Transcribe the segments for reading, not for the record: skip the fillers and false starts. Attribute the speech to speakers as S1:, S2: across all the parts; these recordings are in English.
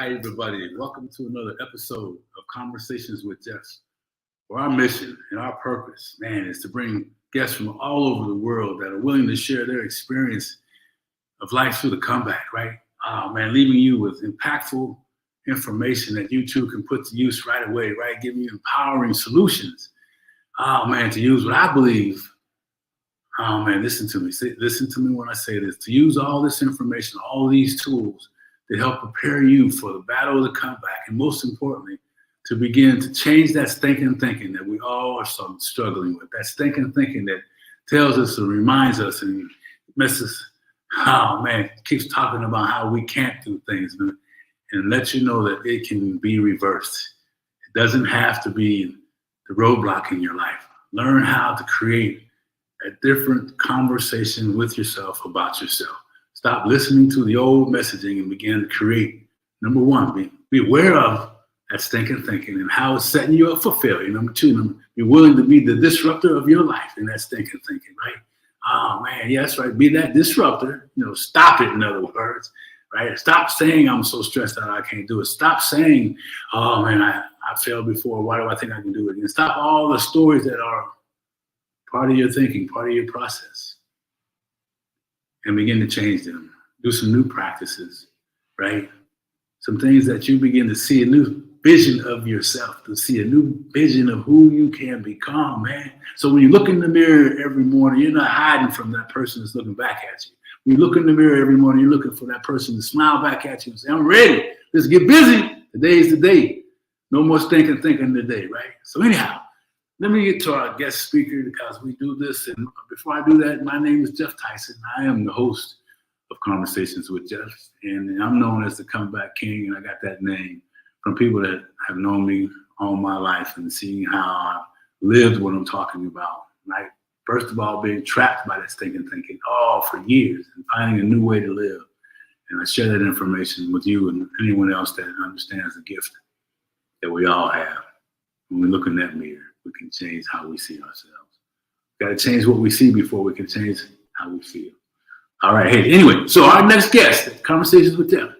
S1: Hi, everybody. Welcome to another episode of Conversations with Geoff. Where our mission and our purpose, man, is to bring guests from all over the world that are willing to share their experience of life through the comeback, right? Man, leaving you with impactful information that you too can put to use right away, right? Giving you empowering solutions. Man, to use what I believe. Man, listen to me. Listen to me when I say this. To use all this information, all these tools to help prepare you for the battle of the comeback, and most importantly, to begin to change that stinking thinking that we all are struggling with. That stinking thinking that tells us and reminds us and messes, keeps talking about how we can't do things, and lets you know that it can be reversed. It doesn't have to be the roadblock in your life. Learn how to create a different conversation with yourself about yourself. Stop listening to the old messaging and begin to create. Number one, be aware of that stinking thinking and how it's setting you up for failure. Number two, be willing to be the disruptor of your life in that stinking thinking, right? Oh man, yeah, that's right. Be that disruptor. Stop it, in other words, right? Stop saying I'm so stressed out I can't do it. Stop saying, oh man, I failed before. Why do I think I can do it again? Stop all the stories that are part of your thinking, part of your process, and begin to change them. Do some new practices, right? Some things that you begin to see a new vision of yourself, to see a new vision of who you can become, man. So when you look in the mirror every morning, you're not hiding from that person that's looking back at you. When you look in the mirror every morning, you're looking for that person to smile back at you and say, I'm ready. Let's get busy. Today is the day. No more thinking today, right? So anyhow, let me get to our guest speaker because we do this. And before I do that, my name is Geoff Tyson. I am the host of Conversations with Geoff. And I'm known as the Comeback King. And I got that name from people that have known me all my life and seeing how I've lived what I'm talking about. Right? First of all, being trapped by that stinking thinking for years and finding a new way to live. And I share that information with you and anyone else that understands the gift that we all have. When we look in that mirror, we can change how we see ourselves. Got to change what we see before we can change how we feel. All right. Hey, anyway, so our next guest, Conversations with Geoff.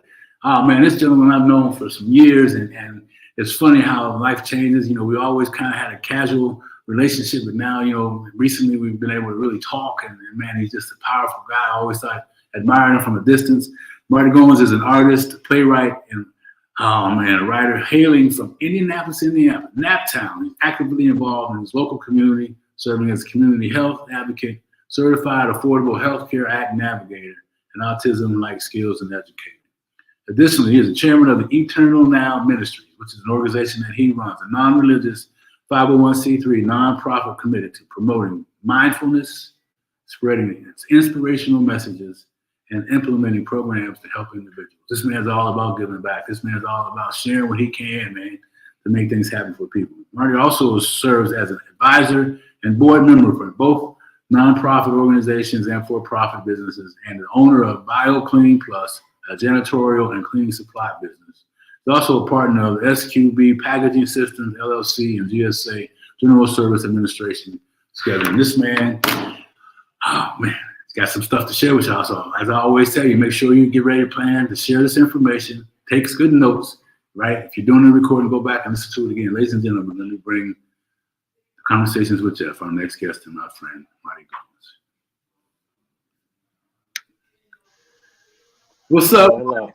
S1: Oh man, this gentleman I've known for some years, and it's funny how life changes. We always kind of had a casual relationship, but now, recently we've been able to really talk, and man, he's just a powerful guy. I always admired him from a distance. Marty Goens is an artist, a playwright, and a writer hailing from Indianapolis, Indiana, Naptown. He's actively involved in his local community, serving as a community health advocate, certified Affordable Health Care Act navigator, and autism-like skills and educator. Additionally, he is the chairman of the Eternal Now Ministries, which is an organization that he runs, a non-religious 501c3 nonprofit committed to promoting mindfulness, spreading its inspirational messages, and implementing programs to help individuals. This man's all about giving back. This man's all about sharing what he can, man, to make things happen for people. Marty also serves as an advisor and board member for both nonprofit organizations and for-profit businesses, and the owner of BioClean Plus, a janitorial and cleaning supply business. He's also a partner of SQB Packaging Systems, LLC, and GSA, General Service Administration Scheduling. This man, got some stuff to share with y'all. So as I always tell you, make sure you get ready to plan to share this information. Take good notes, right? If you're doing a recording, go back and listen to it again. Ladies and gentlemen, let me bring Conversations with Geoff, our next guest and my friend, Marty Goens. What's up?
S2: Hello.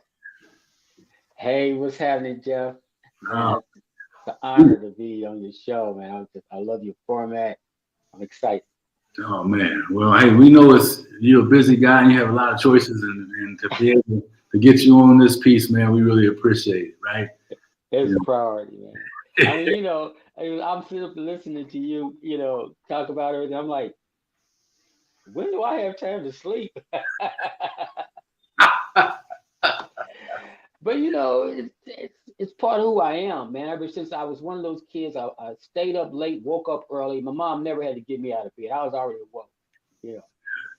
S2: Hey, what's happening, Geoff? It's an honor to be on your show, man. I love your format. I'm excited.
S1: Oh man, well, hey, we know you're a busy guy and you have a lot of choices, and to be able to get you on this piece, man, we really appreciate it, right?
S2: It's a priority, man. I'm sitting up listening to you, talk about everything. I'm like, when do I have time to sleep? But it's part of who I am, man. Ever since I was one of those kids, I stayed up late, woke up early. My mom never had to get me out of bed. I was already woke,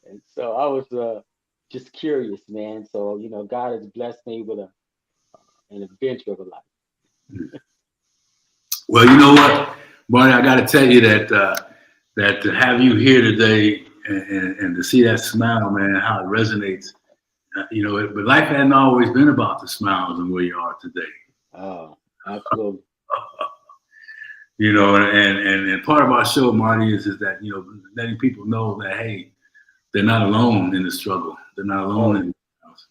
S2: And so I was just curious, man. So God has blessed me with an adventure of a life.
S1: Well, you know what, Marty, I got to tell you that to have you here today and to see that smile, man, how it resonates But life hadn't always been about the smiles and where you are today.
S2: Oh, absolutely.
S1: And part of our show, Marty, is that, letting people know that, hey, they're not alone in the struggle. They're not alone in the house.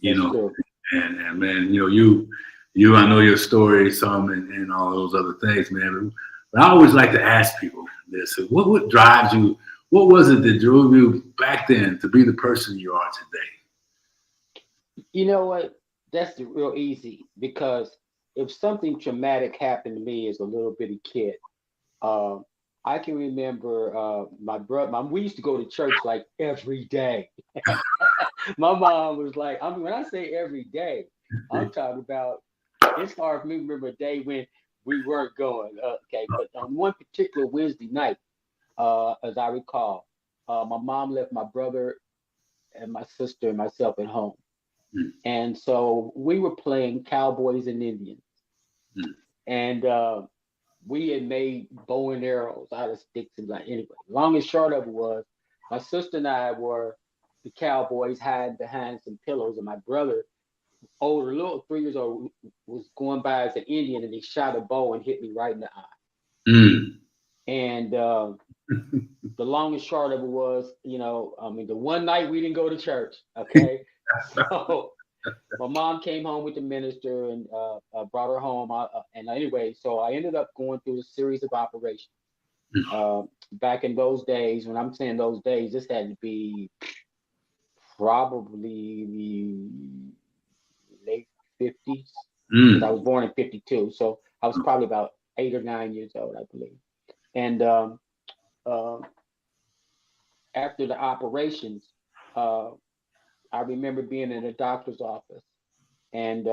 S2: True.
S1: And man, you, I know your story some and all those other things, man. But I always like to ask people this: what drives you? What was it that drove you back then to be the person you are today?
S2: You know what? That's real easy, because if something traumatic happened to me as a little bitty kid, I can remember my brother. We used to go to church like every day. My mom was like, when I say every day, I'm talking about. It's hard for me to remember a day when we weren't going. Okay, but on one particular Wednesday night, as I recall, my mom left my brother and my sister and myself at home. And so we were playing Cowboys and Indians. And we had made bow and arrows out of sticks and anyway. Long and short of it was, my sister and I were the Cowboys hiding behind some pillows, and my brother, older, little 3 years old, was going by as an Indian, and he shot a bow and hit me right in the eye. And the long and short of it was, the one night we didn't go to church. Okay, so my mom came home with the minister and brought her home. And anyway, so I ended up going through a series of operations. Back in those days, when I'm saying those days, this had to be probably the late 50s. I was born in 52, so I was probably about 8 or 9 years old, I believe. And after the operations, I remember being in a doctor's office, and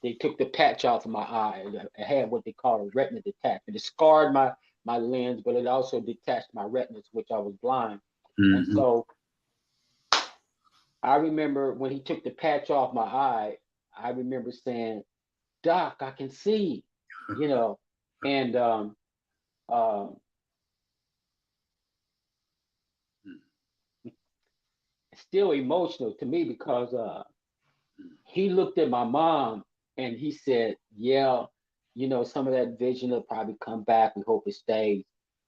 S2: they took the patch off of my eye. I had what they call a retina detachment. It scarred my lens, but it also detached my retinas, which I was blind. And so I remember when he took the patch off my eye, I remember saying, "Doc, I can see," and still emotional to me, because he looked at my mom and he said, "Yeah, some of that vision will probably come back. We hope it stays.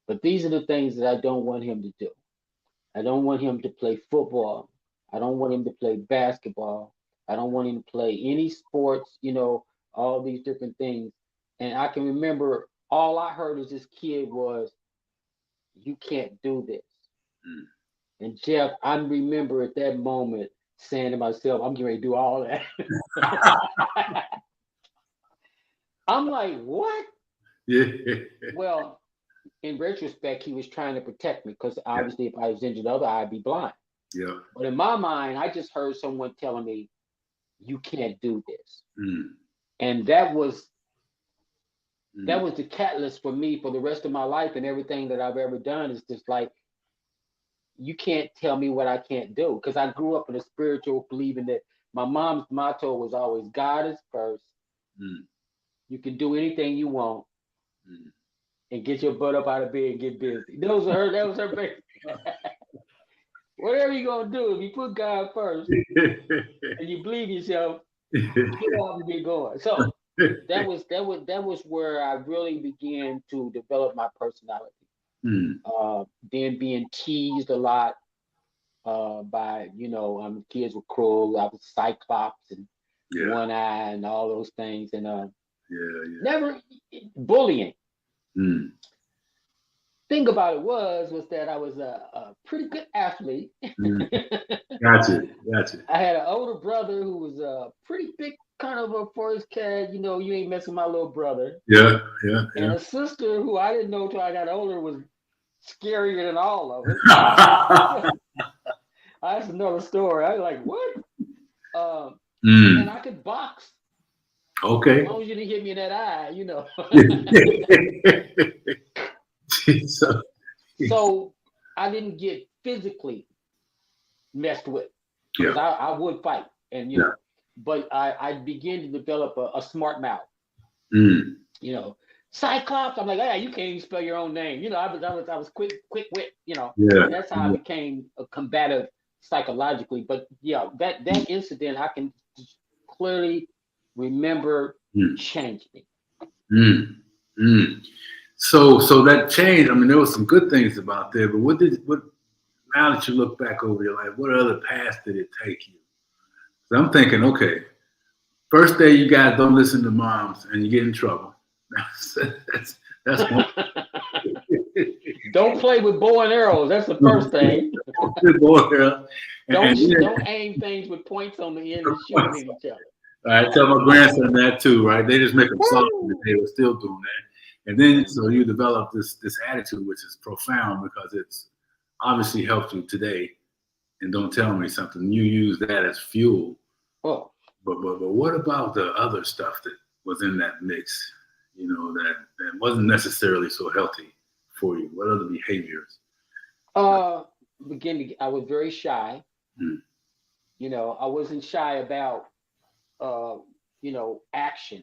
S2: But these are the things that I don't want him to do. I don't want him to play football. I don't want him to play basketball. I don't want him to play any sports, all these different things." And I can remember all I heard as this kid was, "You can't do this." And Geoff, I remember at that moment saying to myself, "I'm getting ready to do all that." I'm like, what?
S1: Yeah.
S2: Well, in retrospect, he was trying to protect me, because obviously if I was injured the other eye, I'd be blind.
S1: Yeah.
S2: But in my mind, I just heard someone telling me, "You can't do this." And that was the catalyst for me for the rest of my life, and everything that I've ever done is just like, you can't tell me what I can't do. Because I grew up in a spiritual believing that my mom's motto was always, God is first. You can do anything you want, and get your butt up out of bed and get busy. That was her basic. Whatever you're gonna do, if you put God first and you believe yourself, get off and get going. So that was where I really began to develop my personality. Then being teased a lot by kids were cruel. I was Cyclops and one eye and all those things, and never bullying. Thing about it was that I was a pretty good athlete.
S1: Gotcha.
S2: I had an older brother who was a pretty big kind of a forest cat. You ain't messing with my little brother.
S1: Yeah.
S2: And a sister who I didn't know till I got older was scarier than all of it. That's another story. I was like, what? And I could box.
S1: Okay.
S2: As long as you didn't hit me in that eye, So I didn't get physically messed with. Because I would fight, and but I began to develop a smart mouth. Cyclops. I'm like, yeah, you can't even spell your own name. I was quick wit. And that's how I became a combative psychologically. But yeah, that incident I can clearly remember changed me.
S1: Mm. Mm. So that change. I mean, there was some good things about there, but what? Now that you look back over your life, what other paths did it take you? So I'm thinking, okay, first day you guys don't listen to moms and you get in trouble. That's one.
S2: Don't play with bow and arrows. That's the first thing. Don't aim things with points on the end and shoot at each other.
S1: I tell my grandson that too, right? They just make them soft, and they were still doing that. And then so you develop this attitude, which is profound because it's obviously helped you today. And don't tell me something. You use that as fuel.
S2: Oh.
S1: But what about the other stuff that was in that mix? You know, that wasn't necessarily so healthy for you. What other behaviors?
S2: Beginning, I was very shy. You know, I wasn't shy about action.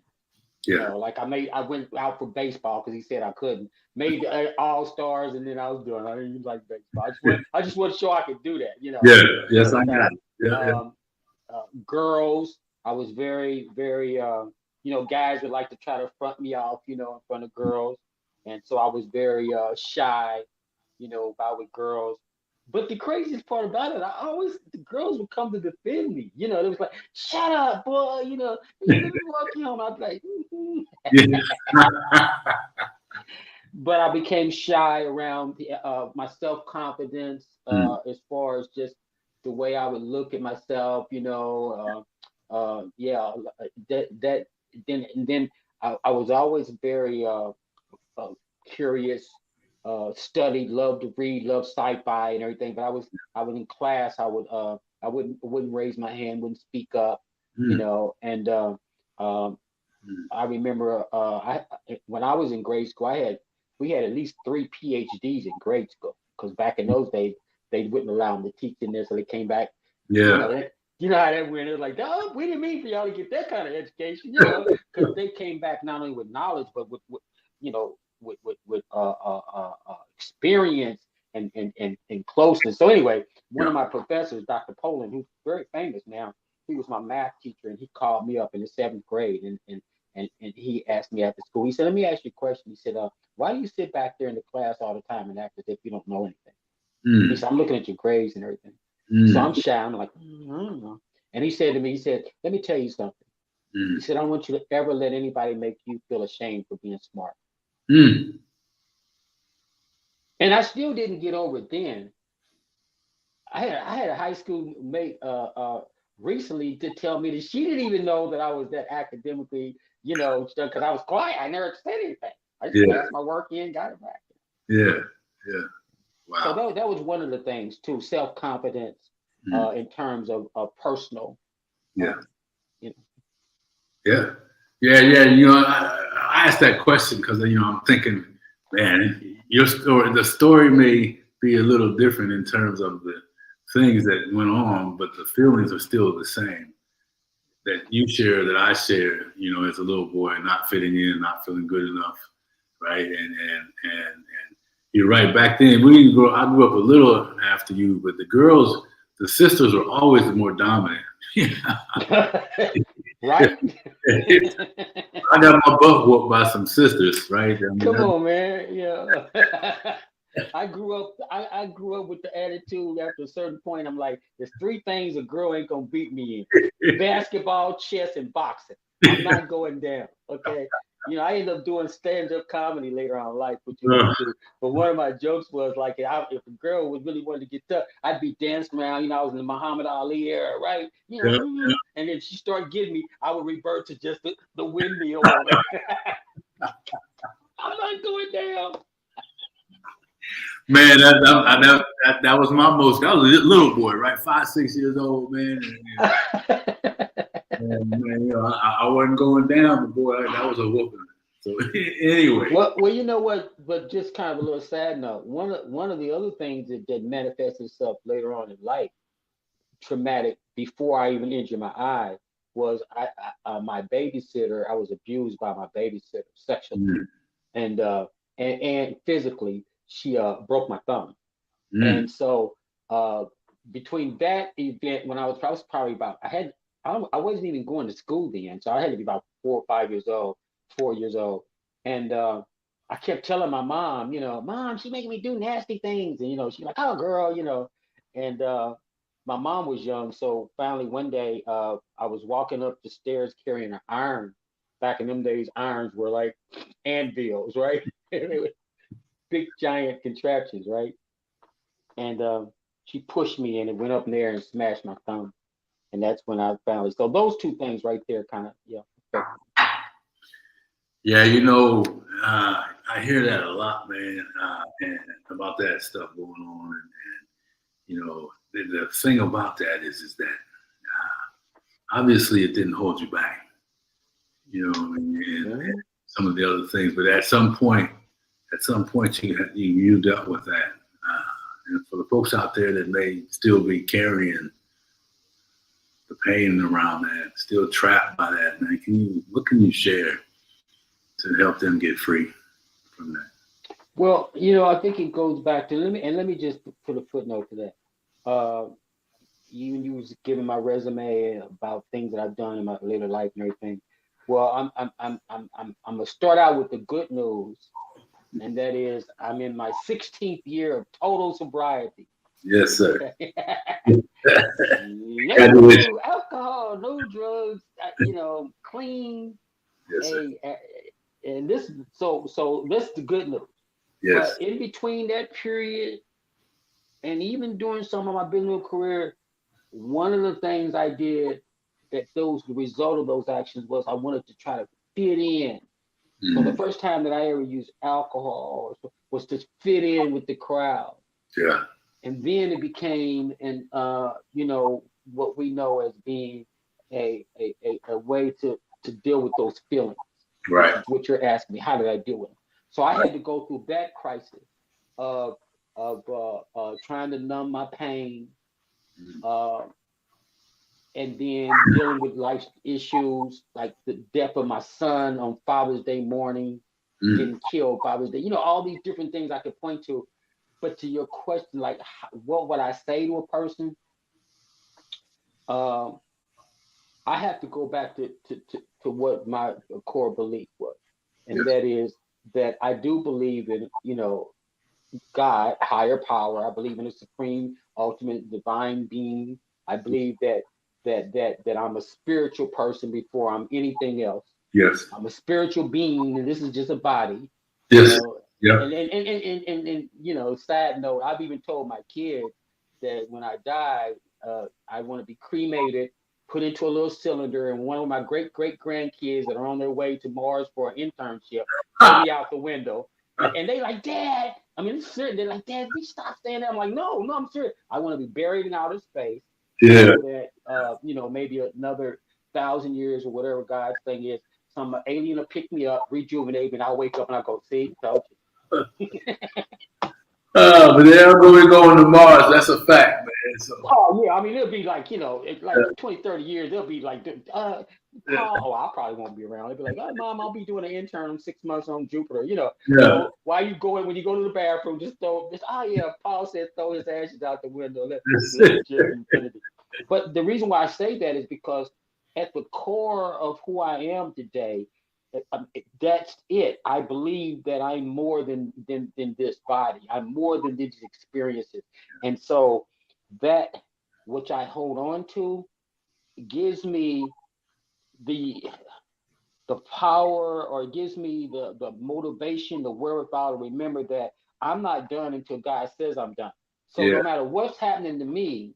S1: Yeah.
S2: You know, like I went out for baseball because he said I couldn't. Made all stars, and then I was doing. I didn't even like baseball. I just want to show I could do that. You know.
S1: Yeah. Yes, I got it. Yeah.
S2: Girls, I was very, very. Guys would like to try to front me off. You know, in front of girls, and so I was very shy. You know, about with girls. But the craziest part about it, the girls would come to defend me. You know, it was like, "Shut up, boy!" You know, let me walk home. I'd be like, But I became shy around my self-confidence, as far as just the way I would look at myself. You know, then I was always very curious. Studied, loved to read, loved sci-fi and everything. But I was in class. I wouldn't raise my hand, wouldn't speak up, you know. And I remember when I was in grade school, we had at least 3 PhDs in grade school because back in those days they wouldn't allow them to teach in there, so they came back.
S1: Yeah.
S2: You know how that went. It was like, "Oh, we didn't mean for y'all to get that kind of education," you know, because they came back not only with knowledge but with experience and closeness. So anyway, one of my professors, Dr. Poland, who's very famous now, he was my math teacher, and he called me up in the 7th grade, and he asked me after school. He said, "Let me ask you a question." He said, "Why do you sit back there in the class all the time and act as if you don't know anything?" He said, "I'm looking at your grades and everything." So I'm shy. I'm like, I don't know. And he said to me, "Let me tell you something." He said, "I don't want you to ever let anybody make you feel ashamed for being smart." And I still didn't get over it then. I had a high school mate recently to tell me that she didn't even know that I was that academically, because I was quiet. I never said anything. I just passed my work in, got it back.
S1: Yeah. Wow.
S2: So that was one of the things too, self-confidence in terms of personal.
S1: Yeah. Yeah. You know, I asked that question because I'm thinking, man, the story may be a little different in terms of the things that went on, but the feelings are still the same. That you share, that I share, as a little boy, not fitting in, not feeling good enough, right? And you're right. Back then, I grew up a little after you, but the sisters were always the more dominant.
S2: Right?
S1: I got my butt whooped by some sisters, right?
S2: Come on, man. Yeah. I grew up with the attitude after a certain point. I'm like, there's 3 things a girl ain't gonna beat me in: basketball, chess, and boxing. I'm not going down. Okay. I ended up doing stand-up comedy later on in life, which you want to do. But one of my jokes was like, if a girl would really wanted to get tough, I'd be dancing around. I was in the Muhammad Ali era, right? And then she started getting me, I would revert to just the windmill on her. I'm not going down.
S1: Man, that was my most. I was a little boy, right? 5, 6 years old, man. And man, I wasn't going down, but boy, that was a whooping. So anyway.
S2: Well, you know what? But just kind of a little sad note. One of the other things that manifests itself later on in life, traumatic, before I even injured my eye, was my babysitter. I was abused by my babysitter sexually, and physically. She broke my thumb, and so between that event when I was probably about I wasn't even going to school then, so I had to be about 4 or 5 years old, 4 years old, and I kept telling my mom, Mom, she making me do nasty things, and she's like, oh girl, and my mom was young, so finally one day I was walking up the stairs carrying an iron. Back in them days, irons were like anvils, right? They were big giant contraptions, right? And she pushed me and it went up in there and smashed my thumb. And that's when I finally. So those two things right there, kind of, yeah.
S1: Yeah, I hear that a lot, man, and about that stuff going on, and the thing about that is that obviously it didn't hold you back, and some of the other things, but at some point you dealt with that, and for the folks out there that may still be carrying the pain around that, still trapped by that, man, what can you share to help them get free from that?
S2: Well, I think it goes back to let me just put a footnote to that. You was giving my resume about things that I've done in my later life and everything. Well, I'm gonna start out with the good news, and that is I'm in my 16th year of total sobriety.
S1: Yes, sir.
S2: No alcohol, no drugs, clean.
S1: Yes, sir.
S2: And this, so this is the good news.
S1: Yes.
S2: But in between that period, and even during some of my business career, one of the things I did the result of those actions was I wanted to try to fit in. Mm. So the first time that I ever used alcohol was to fit in with the crowd.
S1: Yeah.
S2: And then it became what we know as being a way to deal with those feelings.
S1: Right.
S2: Which is what you're asking me. How did I deal with them? So I had to go through that crisis of trying to numb my pain, and then dealing with life issues like the death of my son on Father's Day morning, getting killed Father's Day. All these different things I could point to. But to your question, like, what would I say to a person? I have to go back to what my core belief was, and that is that I do believe in God, higher power. I believe in a supreme, ultimate, divine being. I believe that I'm a spiritual person before I'm anything else.
S1: Yes.
S2: I'm a spiritual being, and this is just a body.
S1: Yes. Yeah.
S2: And sad note, I've even told my kids that when I die, I want to be cremated, put into a little cylinder, and one of my great grandkids that are on their way to Mars for an internship throw me out the window. And they like, Dad. I mean, it's serious. They're like, Dad, we stop saying that. I'm like, no, I'm serious. I want to be buried in outer space.
S1: Yeah.
S2: So that maybe another 1,000 years or whatever God's thing is, some alien will pick me up, rejuvenate me, and I'll wake up and I'll go, see, told you.
S1: But they're going to Mars. That's a fact, man. So.
S2: Oh yeah, I mean it'll be like 20, 30 years. They'll be like, Paul. Oh, I probably won't be around. They'll be like, oh, Mom, I'll be doing an intern 6 months on Jupiter. So why you going when you go to the bathroom? Just throw this. Oh yeah, Paul said throw his ashes out the window. But the reason why I say that is because at the core of who I am today, that's it. I believe that I'm more than this body. I'm more than these experiences, and so that which I hold on to gives me the power, or it gives me the motivation, the wherewithal to remember that I'm not done until God says I'm done. So no matter what's happening to me,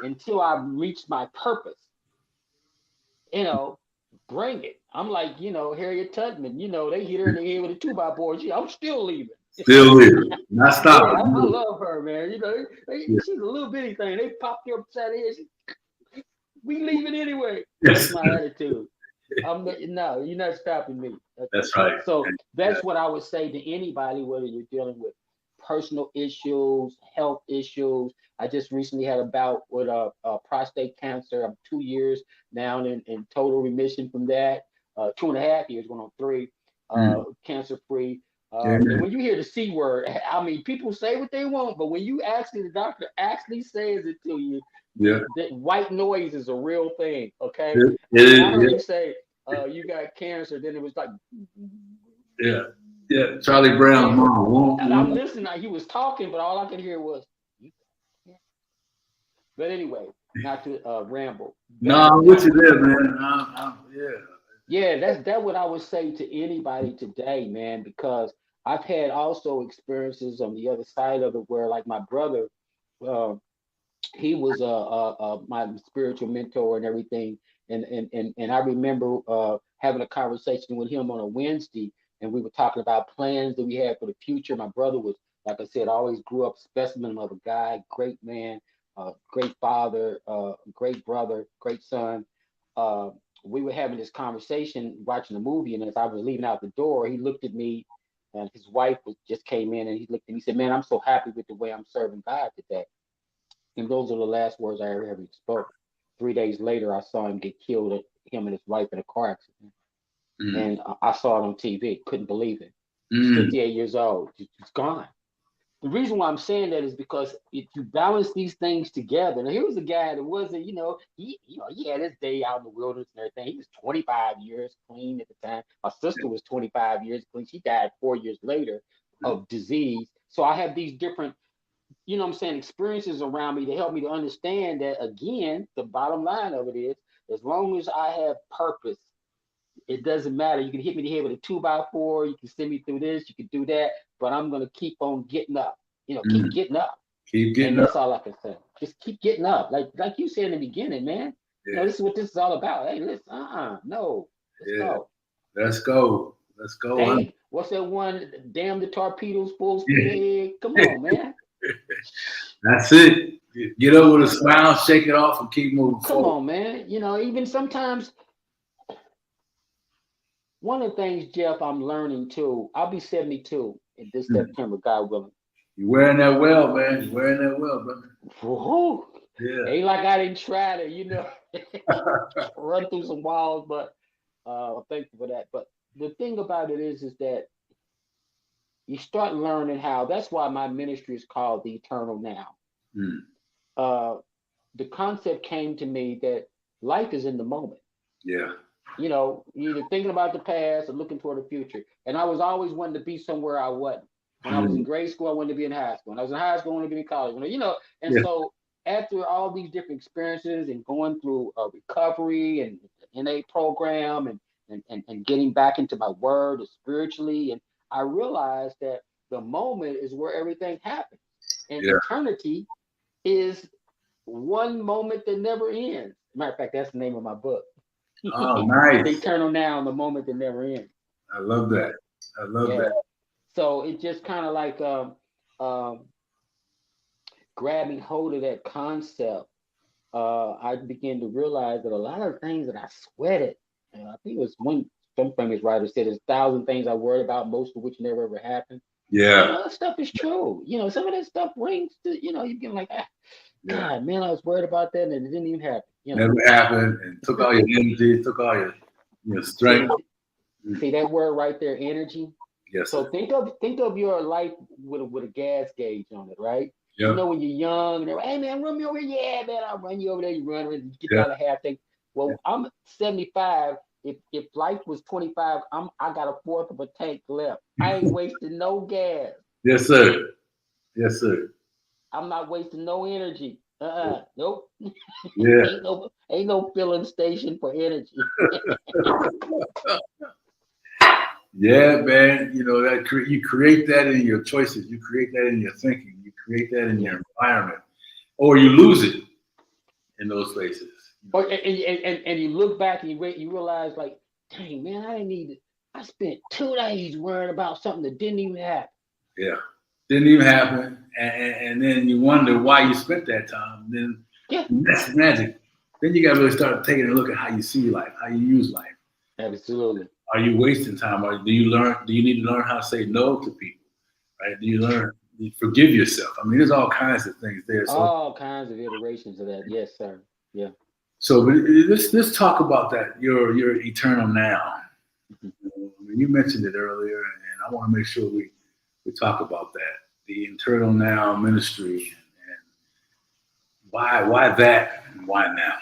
S2: until I've reached my purpose, bring it. I'm like, Harriet Tubman, they hit her in the head with a 2x4. I'm still leaving.
S1: Still leaving. Not stopping.
S2: Yeah, I love her, man. She's a little bitty thing. They popped her upside the head. We leaving anyway. That's my attitude. No, you're not stopping me.
S1: That's right.
S2: So that's what I would say to anybody, whether you're dealing with personal issues, health issues. I just recently had a bout with prostate cancer. I'm 2 years now in total remission from that. 2.5 years, going on 3, cancer free. And when you hear the C word, I mean, people say what they want, but when you actually, the doctor actually says it to you, that white noise is a real thing, okay? When I heard him say, you got cancer, then it was like,
S1: Charlie Brown's mom.
S2: And I'm listening, he was talking, but all I could hear was, but anyway, not to ramble.
S1: No, I'm with you there, man.
S2: Yeah, that's what I would say to anybody today, man, because I've had also experiences on the other side of it where, like my brother, uh, he was my spiritual mentor and everything, and I remember having a conversation with him on a Wednesday, and we were talking about plans that we had for the future. My brother was, like I said, always grew up specimen of a guy, great man, great father, great brother, great son. We were having this conversation, watching the movie, and as I was leaving out the door, he looked at me, and his wife just came in, and he looked at me, and said, "Man, I'm so happy with the way I'm serving God today." And those are the last words I ever spoke. 3 days later, I saw him get killed, him and his wife in a car accident. And I saw it on TV. Couldn't believe it. He's 58 years old. He's gone. The reason why I'm saying that is because if you balance these things together, now here was a guy that wasn't, he had his day out in the wilderness and everything. He was 25 years clean at the time. My sister was 25 years clean. She died 4 years later of disease. So I have these different, experiences around me to help me to understand that, again, the bottom line of it is, as long as I have purpose, it doesn't matter. You can hit me in the head with a 2x4. You can send me through this. You can do that. But I'm going to keep on getting up. Keep getting up.
S1: Keep getting
S2: up. That's all I can say. Just keep getting up. Like you said in the beginning, man. This is what this is all about. Hey, listen, no. Let's go.
S1: Let's go. Let's go.
S2: What's that one? Damn the torpedoes, full speed ahead. Come on, man.
S1: That's it. Get up with a smile, shake it off, and keep moving forward.
S2: Come on, man. Even sometimes, one of the things, Geoff, I'm learning too, I'll be 72 in this September, God willing.
S1: You're wearing that well, man. You're wearing that well, brother.
S2: Woo-hoo. Ain't like I didn't try to, run through some walls, but I'm thankful for that. But the thing about it is that you start learning how, that's why my ministry is called The Eternal Now. The concept came to me that life is in the moment.
S1: Yeah.
S2: You're either thinking about the past or looking toward the future. And I was always wanting to be somewhere I wasn't. When I was in grade school, I wanted to be in high school. When I was in high school, I wanted to be in college. So after all these different experiences and going through a recovery and the NA program and getting back into my word spiritually, and I realized that the moment is where everything happens. And eternity is one moment that never ends. Matter of fact, that's the name of my book.
S1: Oh, nice.
S2: The Eternal Now, the moment that never ends.
S1: I love that. I love that.
S2: So it just kind of like grabbing hold of that concept. I began to realize that a lot of things that I sweated, and I think it was some famous writer said, there's 1,000 things I worried about, most of which never ever happened.
S1: Yeah.
S2: That stuff is true. Some of that stuff rings to, you get like, God, man, I was worried about that and it didn't even happen.
S1: Never happened, and took all your energy, took all your strength.
S2: See that word right there, energy?
S1: Yes.
S2: So think of your life with a gas gauge on it, right?
S1: Yeah.
S2: When you're young, and they're like, hey man, run me over here. Yeah, man, I'll run you over there. You run and get out of half thing. Well, I'm 75. If life was 25, I got a fourth of a tank left. I ain't wasting no gas.
S1: Yes, sir. Yes, sir.
S2: I'm not wasting no energy. Nope.
S1: Yeah.
S2: ain't no filling station for energy.
S1: Yeah, man. That you create that in your choices. You create that in your thinking. You create that in your environment, or you lose it in those places.
S2: And you look back and you realize, like, dang man, I didn't need it. I spent 2 days worrying about something that didn't even happen.
S1: Yeah, didn't even happen, and then you wonder why you spent that time. Then that's magic. Then you got to really start taking a look at how you see life, how you use life.
S2: Absolutely.
S1: Are you wasting time? Or do you need to learn how to say no to people? Right? Do you forgive yourself? I mean, there's all kinds of things there. So,
S2: all kinds of iterations of that. Yes, sir. Yeah.
S1: So but let's talk about that. Your eternal now. You mentioned it earlier, and I want to make sure we talk about that, the internal now ministry, and why that and why now.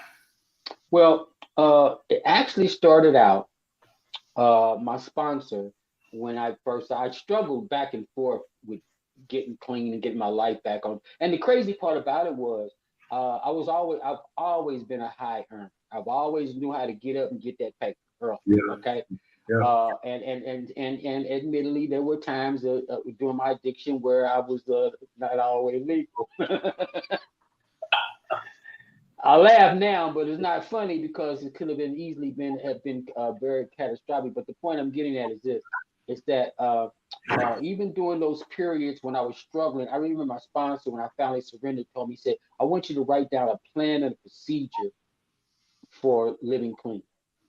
S2: Well, it actually started out my sponsor when I struggled back and forth with getting clean and getting my life back on. And the crazy part about it was I've always been a high earner. I've always knew how to get up and get that paper early.
S1: Yeah.
S2: Okay.
S1: Yeah.
S2: And admittedly, there were times during my addiction where I was not always legal. I laugh now, but it's not funny because it could have been easily have been very catastrophic. But the point I'm getting at is this: is that even during those periods when I was struggling, I remember my sponsor, when I finally surrendered, told me, he said, "I want you to write down a plan and a procedure for living clean.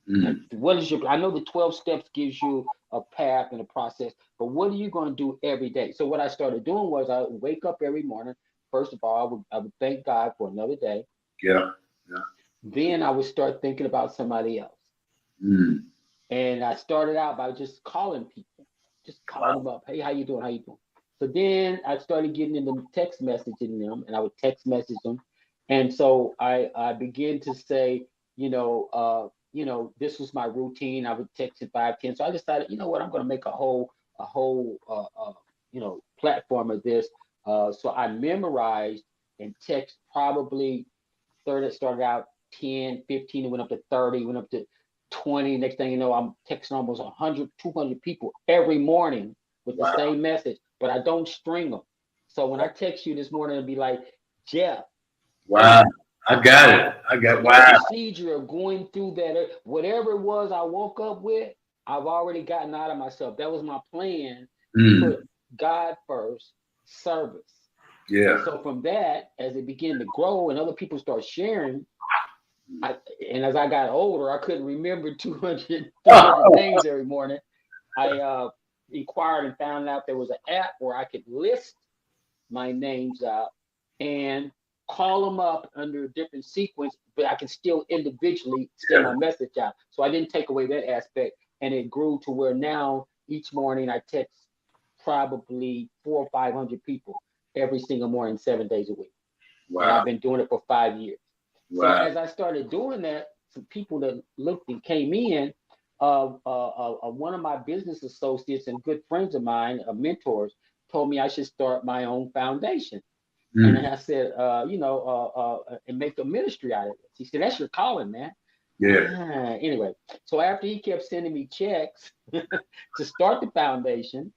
S2: Like, what is your? I know the 12 steps gives you a path and a process, but what are you going to do every day?" So what I started doing was I would wake up every morning. First of all, I would thank God for another day.
S1: Yeah. Yeah.
S2: Then I would start thinking about somebody else.
S1: Mm.
S2: And I started out by just calling people, just calling them up. Hey, how you doing? How you doing? So then I started getting into text messaging them, and I would text message them. And so I began to say, this was my routine. I would text at 5:10. So I decided, you know what, I'm going to make a whole platform of this. So I memorized and text probably it started out 10, 15, it went up to 30, went up to 20. Next thing you know, I'm texting almost 100, 200 people every morning with the same message, but I don't string them. So when I text you this morning, it'll be like, Geoff.
S1: Wow. I got it.
S2: The procedure of going through that, whatever it was I woke up with, I've already gotten out of myself. That was my plan. Put God first, service.
S1: Yeah.
S2: And so from that, as it began to grow and other people start sharing, and as I got older, I couldn't remember 200 names every morning. I inquired and found out there was an app where I could list my names out and call them up under a different sequence, but I can still individually send my message out. So I didn't take away that aspect, and it grew to where now each morning I text probably 400 or 500 people every single morning, 7 days a week. Wow. And I've been doing it for 5 years. Wow. So as I started doing that, some people that looked and came in, one of my business associates and good friends of mine, mentors, told me I should start my own foundation. And I said, and make a ministry out of it. He said, "That's your calling, man." Yeah. Anyway, so after he kept sending me checks to start the foundation,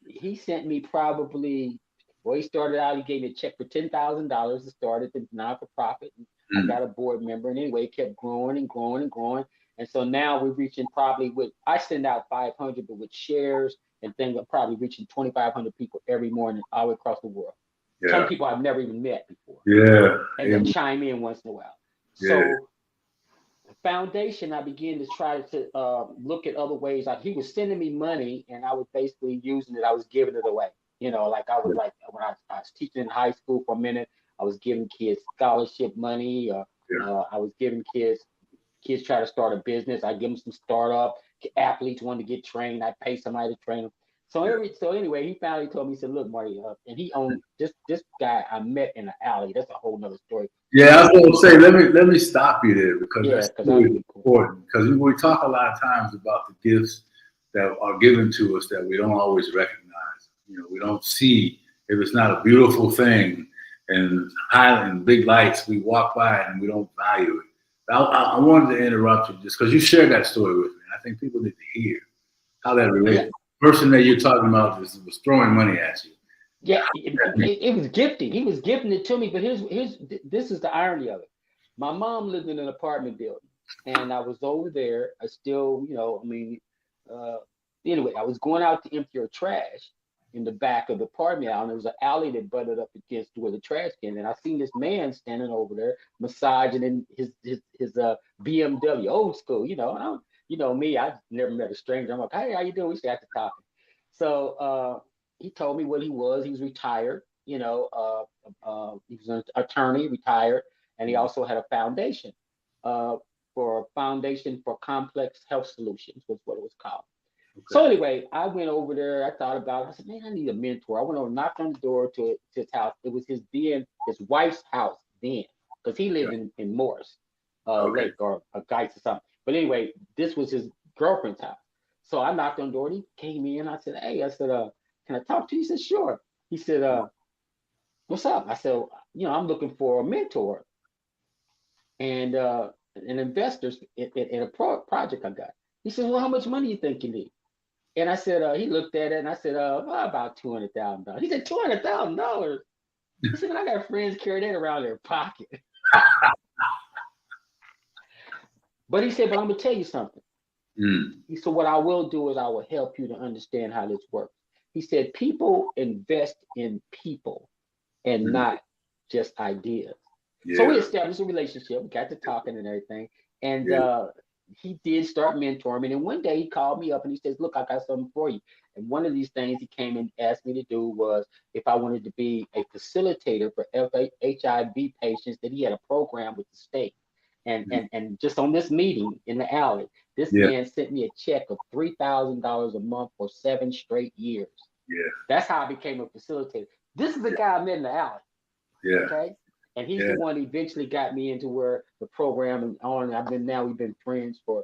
S2: he sent me probably, well, he started out, he gave me a check for $10,000 to start it, the non-for-profit. I got a board member, and anyway, it kept growing and growing and growing. And so now we're reaching I send out 500, but with shares and things, we're probably reaching 2,500 people every morning all across the world. Yeah. Some people I've never even met before. Yeah. And they chime in once in a while. Yeah. So the foundation, I began to try to look at other ways. He was sending me money, and I was basically using it. I was giving it away. Like I was like when I was teaching in high school for a minute, I was giving kids scholarship money. I was giving kids try to start a business. I give them some startup. Athletes want to get trained. I pay somebody to train them. So anyway, he finally told me, he said, "Look, Marty," and he owned this guy I met in an alley. That's a whole nother story.
S1: Yeah, I was going to say, let me stop you there because that's really important. Because we talk a lot of times about the gifts that are given to us that we don't always recognize. We don't see if it's not a beautiful thing and high and big lights. We walk by it and we don't value it. I wanted to interrupt you just because you shared that story with me. I think people need to hear how that relates. The person that you're talking about was throwing money at you.
S2: Yeah, it was gifting. He was gifting it to me, but this is the irony of it. My mom lived in an apartment building, and I was over there. I still, anyway, I was going out to empty her trash in the back of the apartment, and there was an alley that butted up against where the trash can, and I seen this man standing over there massaging in his BMW, old school, and me, I never met a stranger. I'm like, "Hey, how you doing?" We got to talking. So he told me what he was. He was retired, he was an attorney, retired, and he also had a foundation for Complex Health Solutions was what it was called. So anyway, I went over there. I thought about it. I said, man, I need a mentor. I went over, knocked on the door to his house. It was his wife's house then, because he lived in Morris Lake or Geis or something. But anyway, this was his girlfriend's house. So I knocked on the door. And he came in. I said, hey, can I talk to you? He said, sure. He said, what's up? I said, I'm looking for a mentor and an investor in a project I got. He said, well, how much money do you think you need? And I said, he looked at it and I said, about $200,000. He said, $200,000. He said, I got friends carry that around their pocket. But he said, but I'm gonna tell you something. He said, what I will do is I will help you to understand how this works. He said, people invest in people and not just ideas. Yeah. So we established a relationship, we got to talking and everything. And he did start mentoring me. And one day he called me up and he says, look, I got something for you. And one of these things he came and asked me to do was if I wanted to be a facilitator for HIV patients, that he had a program with the state. And just on this meeting in the alley, this man sent me a check of $3,000 a month for 7 straight years. Yeah. That's how I became a facilitator. This is the guy I met in the alley. Yeah. Okay. And he's the one who eventually got me into where the program and on. We've been friends for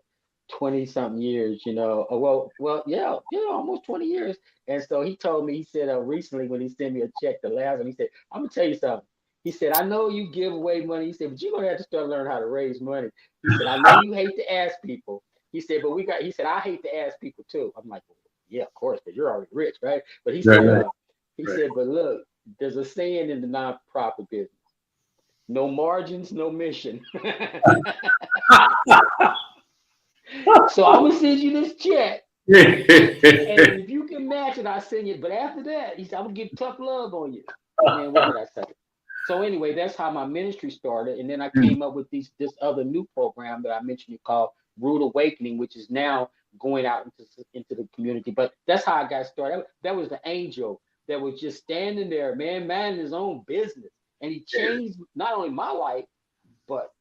S2: 20 something years, almost 20 years. And so he told me, he said recently when he sent me a check the last one, he said, I'm gonna tell you something. He said, I know you give away money. He said, but you're gonna have to start learning how to raise money. He said, I know you hate to ask people. He said, but he said, I hate to ask people too. I'm like, well, yeah, of course, because you're already rich, right? But he said, said, but look, there's a saying in the nonprofit business. No margins, no mission. So I'm gonna send you this check. And if you can match it, I'll send you. But after that, he said, I'm gonna give tough love on you. Man, what did I say? So anyway, that's how my ministry started. And then I came up with this other new program that I mentioned called Rude Awakening, which is now going out into the community. But that's how I got started. That was the angel that was just standing there, man, minding his own business. And he changed not only my life, but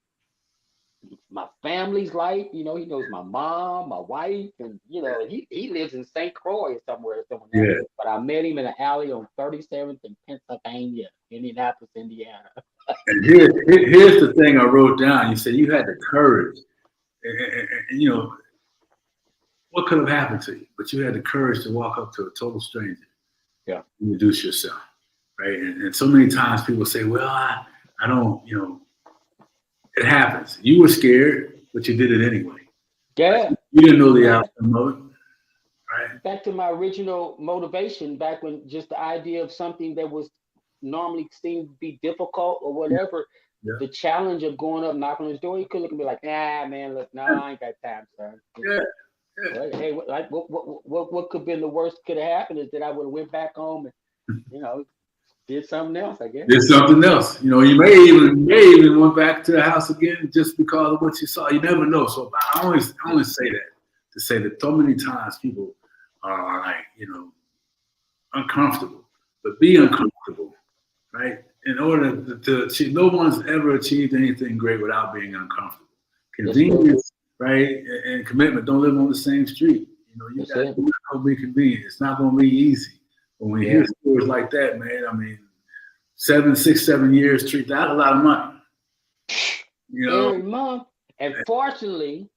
S2: my family's life. He knows my mom, my wife, and he lives in St. Croix somewhere. Yeah. But I met him in an alley on 37th in Pennsylvania, Indianapolis, Indiana.
S1: And here's the thing I wrote down. You said you had the courage, and what could have happened to you, but you had the courage to walk up to a total stranger. Yeah. Introduce yourself. Right. And so many times people say, well, I don't, it happens. You were scared, but you did it anyway. Yeah. Right? You didn't know the outcome of it. Right.
S2: Back to my original motivation, back when just the idea of something that was normally seemed to be difficult or whatever, the challenge of going up, knocking on his door, you could look at me like, man, look, no, I ain't got time, son. Yeah. Right? Hey, what could have been the worst could have happened is that I would have went back home and, did something else, I guess.
S1: Did something else. You may even went back to the house again just because of what you saw. You never know. So I only say that to say that so many times people are like, uncomfortable. But be uncomfortable, right? In order to achieve, no one's ever achieved anything great without being uncomfortable. Convenience, right, and commitment don't live on the same street. It's not going to be convenient. It's not going to be easy. But when you hear stories like that, man, I mean, 7 years, treat that a lot of money.
S2: Every month. And fortunately,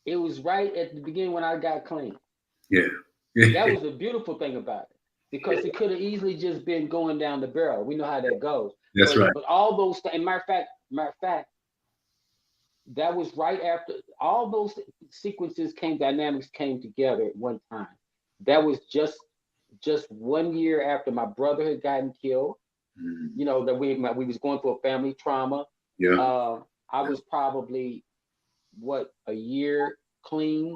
S2: it was right at the beginning when I got clean. Yeah. That was the beautiful thing about it. Because it could have easily just been going down the barrel. We know how that goes.
S1: That's right.
S2: But all those things, matter of fact, that was right after all those dynamics came together at one time. That was just 1 year after my brother had gotten killed. That we was going through a family trauma. Yeah. I was probably a year clean,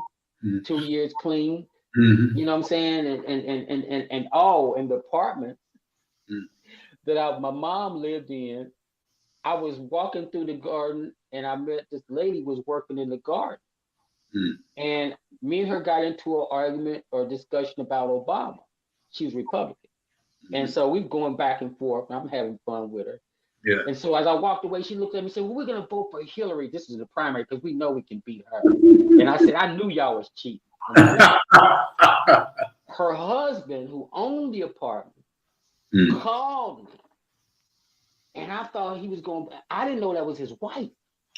S2: 2 years clean. Mm-hmm. You know what I'm saying? And in the apartment that my mom lived in, I was walking through the garden and I met this lady was working in the garden. And me and her got into an argument or discussion about Obama. She was Republican. And so we're going back and forth. And I'm having fun with her. Yeah. And so as I walked away, she looked at me and said, well, we're going to vote for Hillary. This is the primary because we know we can beat her. And I said, I knew y'all was cheating. Her husband, who owned the apartment, called me, and I thought he was going. I didn't know that was his wife,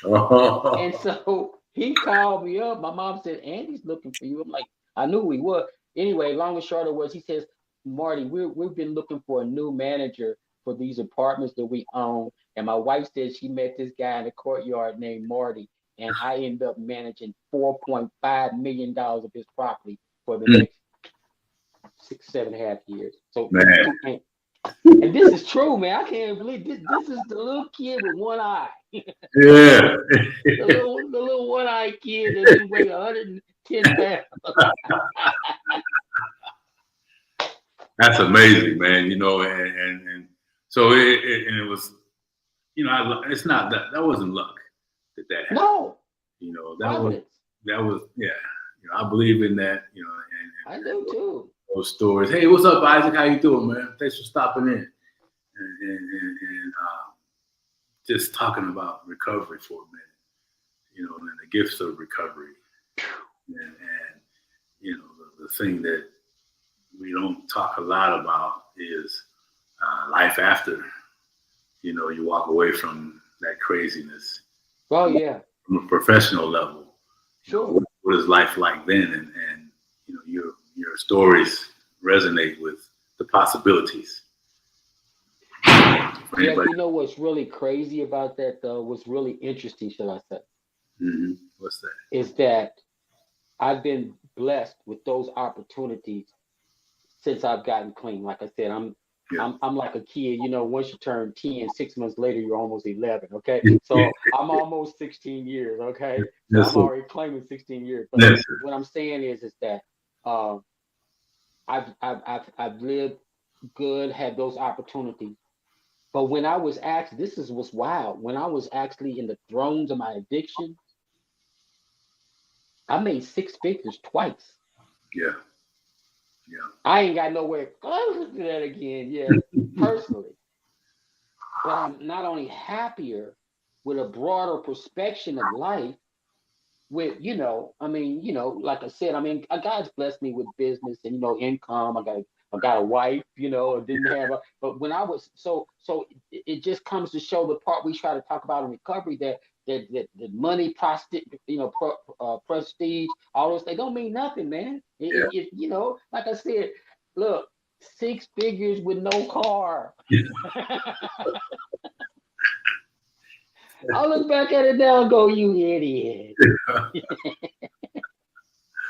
S2: and so he called me up. My mom said, "Andy's looking for you." I'm like, I knew he was. Anyway, long and short of was, he says, "Marty, we've been looking for a new manager for these apartments that we own, and my wife said she met this guy in the courtyard named Marty, and I ended up managing $4.5 million of his property for the next 7.5 years." So,
S1: man.
S2: and this is true, man. I can't believe this. This is the little kid with one eye.
S1: Yeah.
S2: the little one-eyed kid that didn't weigh 110 pounds.
S1: That's amazing, man. You know, and so it was, you know, it's not that wasn't luck that happened.
S2: No.
S1: You know, that was yeah. You know, I believe in that. You know, and
S2: I do too.
S1: Those stories. Hey, what's up, Isaac? How you doing, man? Thanks for stopping in. And just talking about recovery for a minute. You know, and the gifts of recovery. And you know, the thing that we don't talk a lot about is life after, you know, you walk away from that craziness.
S2: Oh yeah.
S1: From a professional level.
S2: Sure.
S1: You know, what is life like then? And you know, your stories resonate with the possibilities.
S2: Yeah, you know what's really crazy about that though? What's really interesting, shall I say?
S1: Mm-hmm. What's that?
S2: Is that I've been blessed with those opportunities since I've gotten clean. Like I said, I'm like a kid. You know, once you turn 10, 6 months later, you're almost 11. Okay, so I'm almost 16 years. Okay, so I'm already claiming 16 years. But what I'm saying is that I've lived good, had those opportunities. But when I was actually, this is what's wild. When I was actually in the throes of my addiction, I made 6 figures twice.
S1: Yeah.
S2: I ain't got nowhere close to that again yet, personally. But I'm not only happier with a broader perspective of life, with, you know, I mean, you know, like I said, I mean, God's blessed me with business and, you know, income. I got a wife, you know, didn't have a, but when I was, so it just comes to show the part we try to talk about in recovery, that money, you know, prestige, all those, they don't mean nothing, man. It, you know, like I said, look, 6 figures with no car. I'll look back at it now and go, you idiot.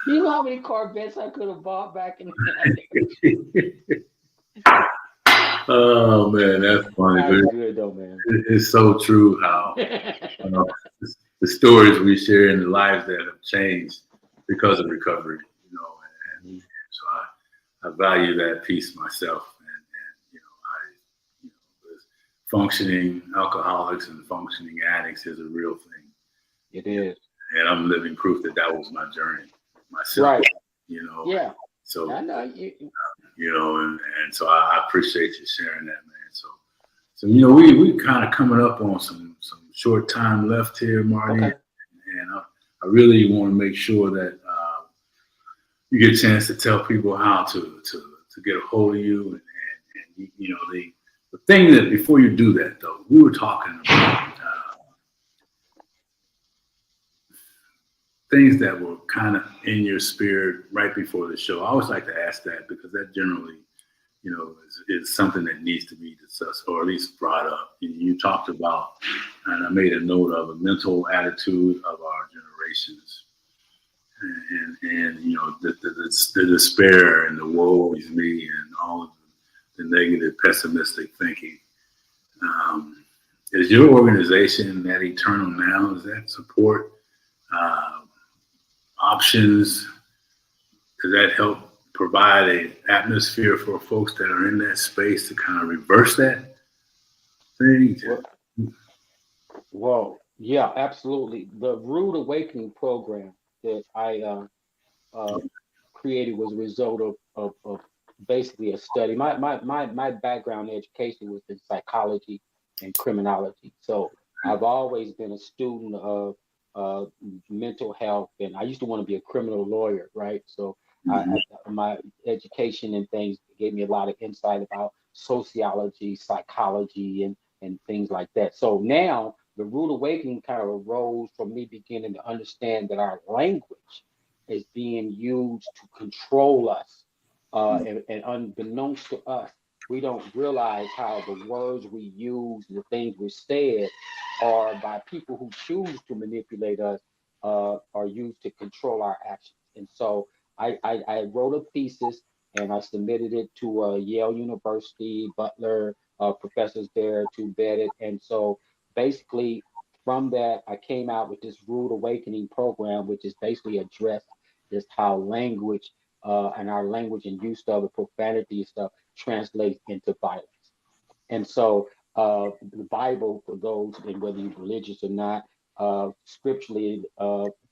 S2: You know how many Corvettes I could have bought back in the day?
S1: Oh man, that's funny.
S2: That's good though, man.
S1: It's so true how the stories we share in the lives that have changed because of recovery, you know, and so I value that piece myself, and you know, functioning alcoholics and functioning addicts is a real thing.
S2: It is.
S1: And I'm living proof that was my journey myself.
S2: Right.
S1: You know.
S2: Yeah.
S1: So
S2: I know
S1: you know, and so I appreciate you sharing that, man. So you know, we kind of coming up on some short time left here, Marty,
S2: okay.
S1: And I really want to make sure that you get a chance to tell people how to get a hold of you, and you know, the thing that before you do that though, we were talking about things that were kind of in your spirit right before the show. I always like to ask that because that generally, you know, is something that needs to be discussed or at least brought up. You talked about, and I made a note of, a mental attitude of our generations, and you know, the despair and the woe is me and all of the negative, pessimistic thinking. Is your organization, that Eternal Now, does that support options? Does that help provide an atmosphere for folks that are in that space to kind of reverse that thing?
S2: Well, yeah, absolutely. The Rude Awakening program that I created was a result of basically a study. My background in education was in psychology and criminology. So I've always been a student of mental health, and I used to want to be a criminal lawyer, right? So
S1: Mhm.
S2: my education and things gave me a lot of insight about sociology, psychology, and things like that. So now the rude awakening kind of arose from me beginning to understand that our language is being used to control us, and unbeknownst to us, we don't realize how the words we use, the things we said, are by people who choose to manipulate us, are used to control our actions. And so I wrote a thesis and I submitted it to Yale University, Butler, professors there to vet it. And so basically, from that, I came out with this Rude Awakening program, which is basically addressed just how language, and our language and use of it, profanity and stuff, translates into violence. And so the Bible, for those, and whether you're religious or not, scripturally,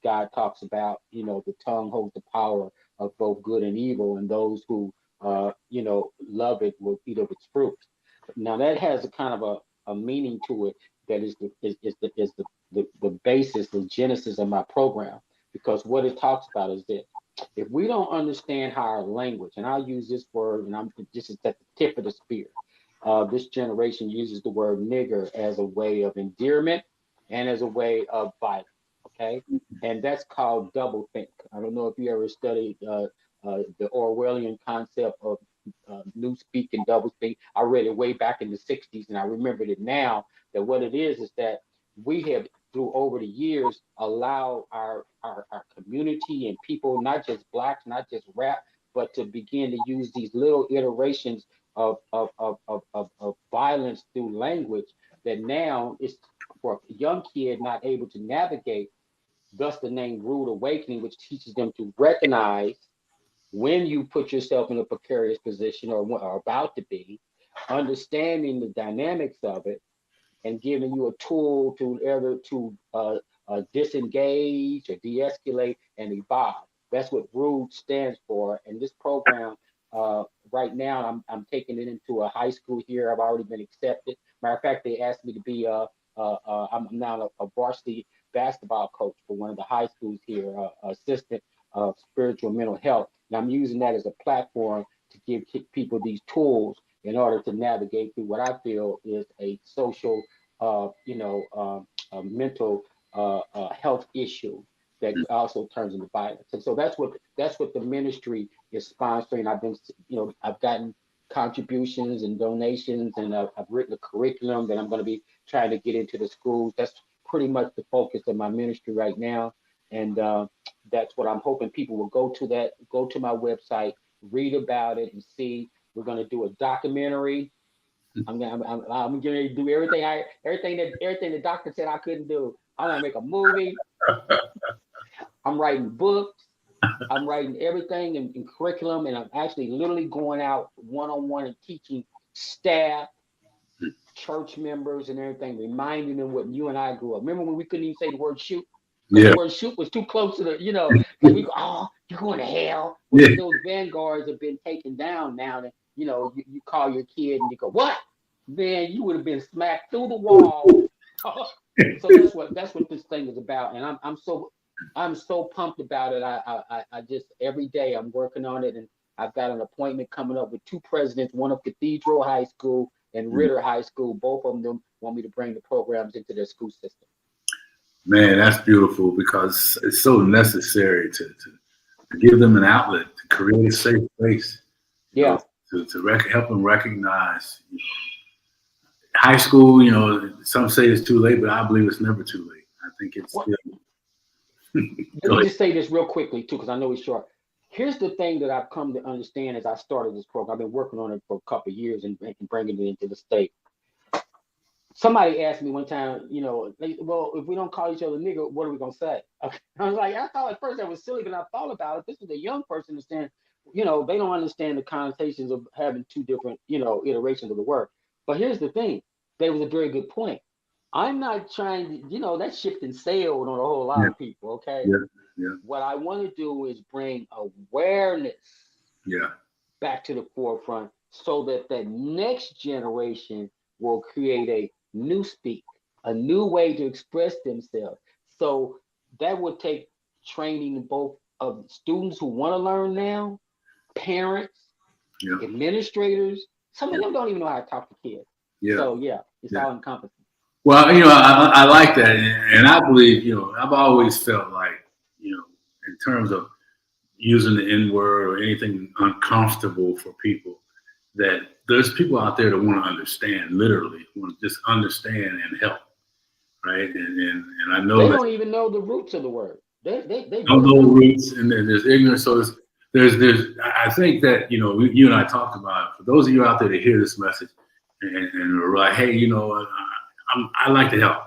S2: God talks about, the tongue holds the power of both good and evil, and those who, love it will eat of its fruit. Now that has a kind of a meaning to it that is the basis, the genesis of my program, because what it talks about is this: if we don't understand how our language, and I'll use this word, and I'm this is at the tip of the spear. This generation uses the word nigger as a way of endearment and as a way of violence. Okay, and that's called double think. I don't know if you ever studied the Orwellian concept of new speak and double speak. I read it way back in the '60s, and I remembered it now. That what it is that we have, through over the years, allowed our community and people, not just blacks, not just rap, but to begin to use these little iterations of violence through language, that now is for a young kid not able to navigate, thus the name Rude Awakening, which teaches them to recognize when you put yourself in a precarious position, or about to be, understanding the dynamics of it, and giving you a tool to either to disengage or de-escalate and evolve. That's what RUDE stands for. And this program, right now, I'm taking it into a high school here. I've already been accepted. Matter of fact, they asked me to be I'm now a varsity basketball coach for one of the high schools here, assistant of spiritual mental health. And I'm using that as a platform to give people these tools in order to navigate through what I feel is a social, a mental health issue that also turns into violence. And so that's what the ministry is sponsoring. I've gotten contributions and donations, and I've written a curriculum that I'm going to be trying to get into the schools. That's pretty much the focus of my ministry right now, and that's what I'm hoping people will go to my website, read about it, and see. We're going to do a documentary. I'm going to do everything the doctor said I couldn't do. I'm going to make a movie. I'm writing books. I'm writing everything in curriculum, and I'm actually literally going out one-on-one and teaching staff, church members, and everything, reminding them what you and I grew up. Remember when we couldn't even say the word shoot? Because
S1: Yeah.
S2: the word shoot was too close to because we go, oh, you're going to hell. Well,
S1: Yeah.
S2: those vanguards have been taken down now. That you call your kid and you go, what? Man, you would have been smacked through the wall. So that's what this thing is about, and I'm so pumped about it. I just every day I'm working on it, and I've got an appointment coming up with two presidents, one of Cathedral High School and Ritter High School. Both of them want me to bring the programs into their school system.
S1: Man, that's beautiful because it's so necessary to give them an outlet, to create a safe place,
S2: Yeah.
S1: to help them recognize. High school, some say it's too late, but I believe it's never too late. I think it's
S2: Well,
S1: still.
S2: let me just say this real quickly too, because I know it's short. Here's the thing that I've come to understand as I started this program. I've been working on it for a couple of years and bringing it into the state. Somebody asked me one time, well, if we don't call each other nigga, what are we gonna say? Okay. I was like, I thought at first that was silly, but I thought about it. This is a young person understand, they don't understand the connotations of having two different, iterations of the word. But here's the thing, that was a very good point. I'm not trying to, that ship and sailed on a whole lot
S1: Yeah,
S2: of people. Okay.
S1: yeah, yeah,
S2: What I want to do is bring awareness
S1: yeah.
S2: back to the forefront so that the next generation will create a new speak, a new way to express themselves. So that would take training both of students who want to learn now, parents, administrators. Some of them don't even know how to talk to kids. So it's all encompassing.
S1: Well, I like that, and I believe, I've always felt like, in terms of using the N word or anything uncomfortable for people, that there's people out there that want to understand, literally want to just understand and help, right? And I know
S2: they don't even know the roots of the word. They
S1: don't know the roots, and then there's ignorance. So there's I think that you and I talked about it. For those of you out there that hear this message and are like, hey, I like to help.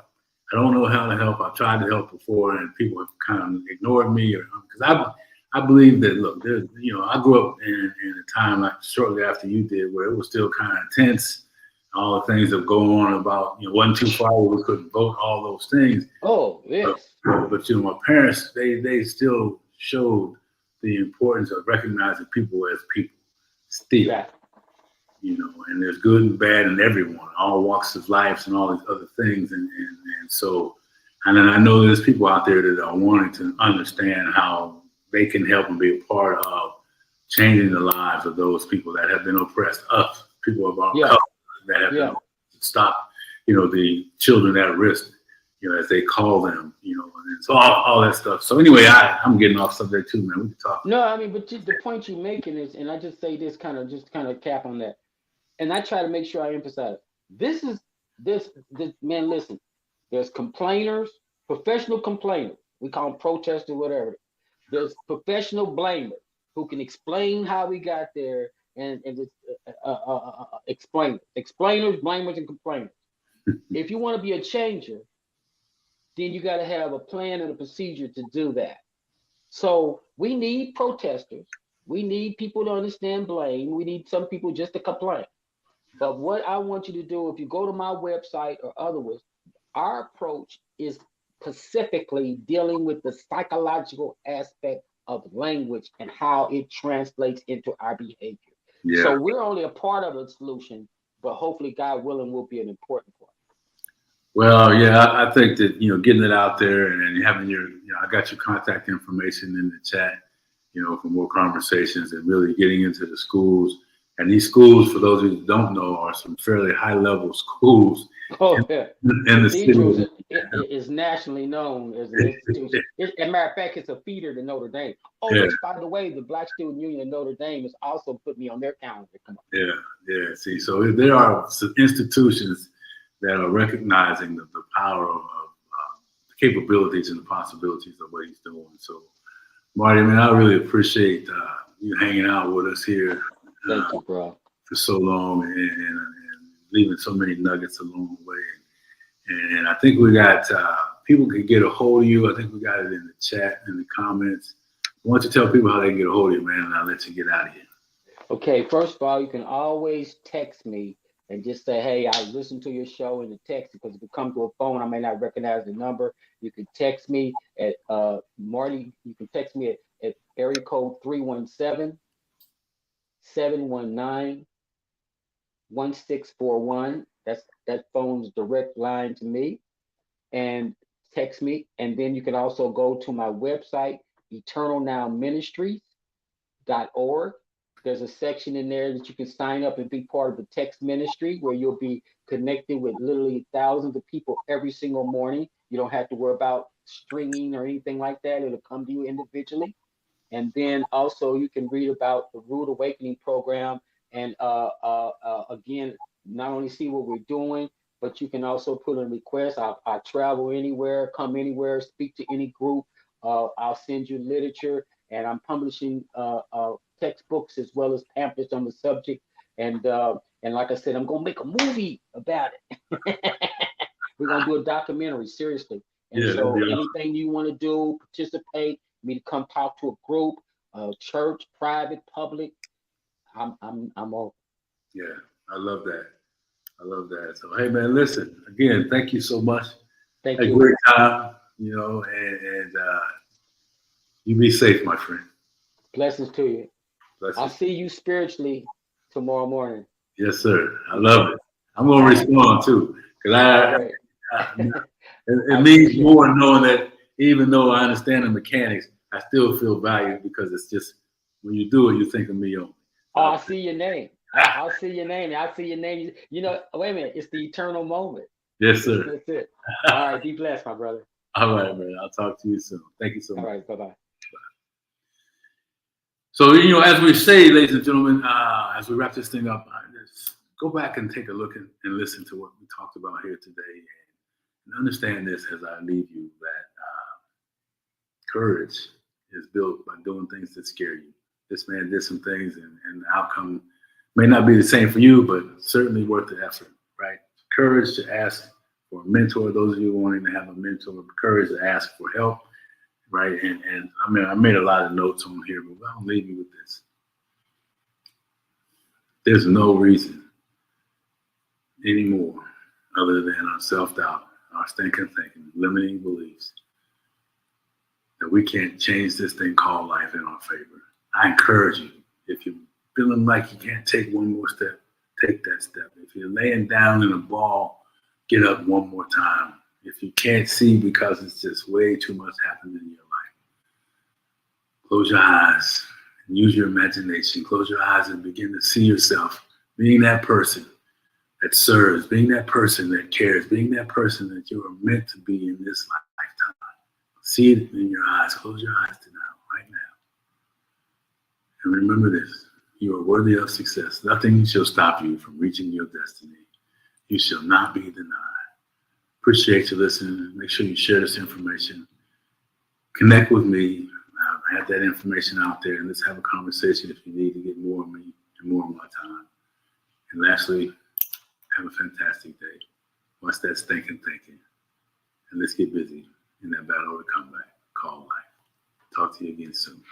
S1: I don't know how to help. I've tried to help before, and people have kind of ignored me, because I believe that, look, I grew up in a time like shortly after you did, where it was still kind of intense. All the things that go on about, wasn't too far where we couldn't vote, all those things.
S2: Oh, yes.
S1: But my parents, they still showed the importance of recognizing people as people still. Yeah. And there's good and bad in everyone, all walks of life and all these other things. And so, and then I know there's people out there that are wanting to understand how they can help and be a part of changing the lives of those people that have been oppressed, us, people of our color that have been stop, the children at risk, as they call them, and so all that stuff. So anyway, I'm getting off subject too, man. We can talk.
S2: No, I mean, but the point you're making is, and I just say this kind of cap on that. And I try to make sure I emphasize this, man, listen, there's complainers, professional complainers. We call them protesters, whatever. There's professional blamers who can explain how we got there and just explain it. Explainers, blamers, and complainers. If you want to be a changer, then you got to have a plan and a procedure to do that. So we need protesters. We need people to understand blame. We need some people just to complain. But what I want you to do, if you go to my website or otherwise, our approach is specifically dealing with the psychological aspect of language and how it translates into our behavior. Yeah. So we're only a part of the solution, but hopefully, God willing, will be an important part.
S1: Well, yeah, I think that, getting it out there and having I got your contact information in the chat, for more conversations and really getting into the schools. And these schools, for those who don't know, are some fairly high-level schools.
S2: Oh, yeah. In the city. Is nationally known as an institution. As a matter of fact, it's a feeder to Notre Dame. Oh, which, by the way, the Black Student Union of Notre Dame has also put me on their calendar. Come on.
S1: Yeah. See, so there are some institutions that are recognizing the power of the capabilities and the possibilities of what he's doing. So, Marty, man, I really appreciate you hanging out with us here.
S2: Thank you, bro.
S1: For so long and leaving so many nuggets along the way. And I think we got people can get a hold of you. I think we got it in the chat, in the comments. Why don't you tell people how they can get a hold of you, man, and I'll let you get out of here.
S2: Okay, first of all, you can always text me and just say, hey, I listened to your show in the text, because if you come to a phone, I may not recognize the number. You can text me at Marty. You can text me at area code 317-719-1641. That phone's direct line to me, and text me. And then you can also go to my website, eternalnowministries.org. There's a section in there that you can sign up and be part of the text ministry, where you'll be connected with literally thousands of people every single morning. You don't have to worry about stringing or anything like that. It'll come to you individually. And then also you can read about the Rude Awakening program. And again, not only see what we're doing, but you can also put in requests. I travel anywhere, come anywhere, speak to any group. I'll send you literature, and I'm publishing textbooks as well as pamphlets on the subject. And like I said, I'm gonna make a movie about it. We're gonna do a documentary, seriously. And so anything you want to do, participate, me to come talk to a group, church, private, public, I'm all.
S1: Yeah, I love that. So hey, man, listen, again, thank you so much.
S2: Thank you.
S1: A great time, and you be safe, my friend.
S2: Blessings to you. Blessings. I'll see you spiritually tomorrow morning.
S1: Yes, sir. I love it. I'm gonna respond too, because it means more knowing that even though I understand the mechanics, I still feel valued because it's just when you do it, you think of me only.
S2: Oh, I see your name. I'll see your name. I see your name. You know, wait a minute. It's the eternal moment.
S1: Yes, sir.
S2: That's it. All right. Be blessed, my brother.
S1: All right, man. I'll talk to you soon. Thank you so much.
S2: All right. Bye-bye.
S1: So, as we say, ladies and gentlemen, as we wrap this thing up, just go back and take a look and listen to what we talked about here today. And understand this as I leave you, that courage is built by doing things that scare you. This man did some things, and the outcome may not be the same for you, but certainly worth the effort, right? Courage to ask for a mentor, those of you wanting to have a mentor, courage to ask for help, right? And I mean, I made a lot of notes on here, but I'll leave you with this. There's no reason anymore other than our self-doubt, our stinking thinking, limiting beliefs, that we can't change this thing called life in our favor. I encourage you, if you're feeling like you can't take one more step, take that step. If you're laying down in a ball, get up one more time. If you can't see because it's just way too much happening in your life, close your eyes and use your imagination. Close your eyes and begin to see yourself being that person that serves, being that person that cares, being that person that you are meant to be in this lifetime. See it in your eyes. Close your eyes to now, right now. And remember this, you are worthy of success. Nothing shall stop you from reaching your destiny. You shall not be denied. Appreciate you listening. Make sure you share this information. Connect with me. I have that information out there, and let's have a conversation if you need to get more of me and more of my time. And lastly, have a fantastic day. Watch that stinking thinking. And let's get busy in that battle of the comeback called life. Talk to you again soon.